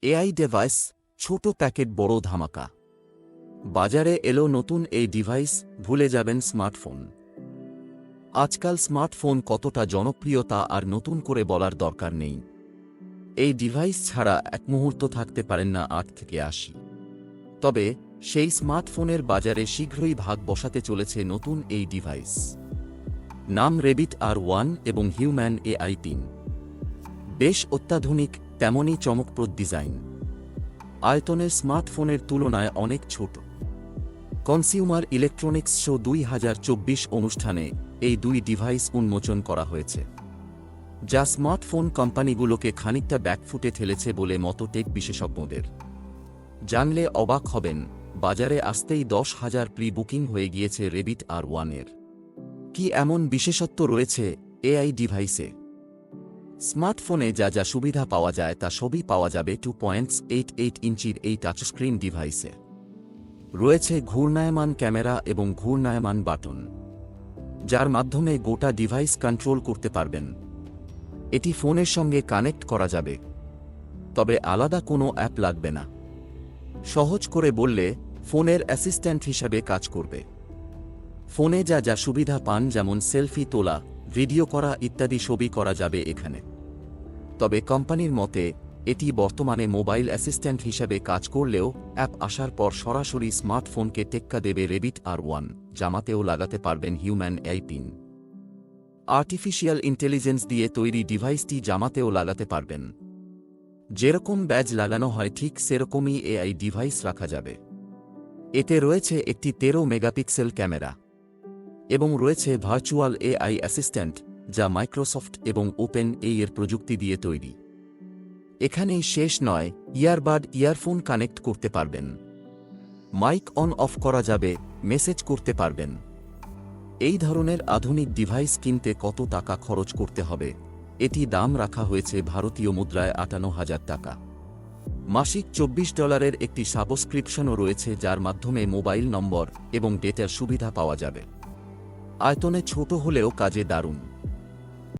AI device, ছোট packet বড় ধামাকা। বাজারে এলো নতুন এই ডিভাইস, ভুলে যাবেন স্মার্টফোন। আজকাল স্মার্টফোন কতটা জনপ্রিয়তা আর নতুন করে বলার দরকার নেই। এই ডিভাইস ছাড়া এক মুহূর্ত থাকতে পারেন না ৮ থেকে ৮০। তবে সেই স্মার্টফোনের বাজারে শীঘ্রই ভাগ বসাতে চলেছে নতুন এই ডিভাইস। নাম রেবিট R1 এবং হিউম্যান AI 3। বেশ অত্যাধুনিক, তেমনই চমকপ্রদ ডিজাইন। আয়তনের স্মার্টফোনের তুলনায় অনেক ছোট। কনজিউমার ইলেকট্রনিক্স শো ২০২৪ অনুষ্ঠানে এই দুই ডিভাইস উন্মোচন করা হয়েছে, যা স্মার্টফোন কোম্পানিগুলোকে খানিকটা ব্যাকফুটে ঠেলেছে বলে মত টেক বিশেষজ্ঞদের। জানলে অবাক হবেন, বাজারে আসতেই ১০,০০০ প্রি বুকিং হয়ে গিয়েছে রেবিট R1 এর। কি এমন বিশেষত্ব রয়েছে এআই ডিভাইসে? স্মার্টফোনে যা যা সুবিধা পাওয়া যায় তা সবই পাওয়া যাবে 2.88 ইঞ্চির এই টাচস্ক্রিন ডিভাইসে। রয়েছে ঘূর্ণায়মান ক্যামেরা এবং ঘূর্ণায়মান বাটন, যার মাধ্যমে গোটা ডিভাইস কন্ট্রোল করতে পারবেন। এটি ফোনের সঙ্গে কানেক্ট করা যাবে, তবে আলাদা কোনো অ্যাপ লাগবে না। সহজ করে বললে, ফোনের অ্যাসিস্ট্যান্ট হিসাবে কাজ করবে। ফোনে যা যা সুবিধা পান, যেমন সেলফি তোলা, ভিডিও করা ইত্যাদি, সবই করা যাবে এখানে। তবে কোম্পানির মতে, এটি বর্তমানে মোবাইল অ্যাসিস্ট্যান্ট হিসাবে কাজ করলেও অ্যাপ আসার পর সরাসরি স্মার্টফোনকে টেক্কা দেবে রেবিট R1, জামাতেও লাগাতে পারবেন হিউম্যান AI 3। আর্টিফিশিয়াল ইন্টেলিজেন্স দিয়ে তৈরি ডিভাইসটি জামাতেও লাগাতে পারবেন। যেরকম ব্যাজ লাগানো হয় ঠিক সেরকমই AI ডিভাইস রাখা যাবে। এতে রয়েছে একটি 13 মেগাপিক্সেল ক্যামেরা এবং রয়েছে ভার্চুয়াল AI অ্যাসিস্ট্যান্ট, যা মাইক্রোসফট এবং ওপেন AI এর প্রযুক্তি দিয়ে তৈরি। এখানেই শেষ নয়, ইয়ারফোন কানেক্ট করতে পারবেন, মাইক অন অফ করা যাবে, মেসেজ করতে পারবেন। এই ধরনের আধুনিক ডিভাইস কিনতে কত টাকা খরচ করতে হবে? এটি দাম রাখা হয়েছে ভারতীয় মুদ্রায় ৫৮,০০০ টাকা। মাসিক $24 একটি সাবস্ক্রিপশনও রয়েছে, যার মাধ্যমে মোবাইল নম্বর এবং ডেটার সুবিধা পাওয়া যাবে। আয়তনে ছোট হলেও কাজে দারুণ।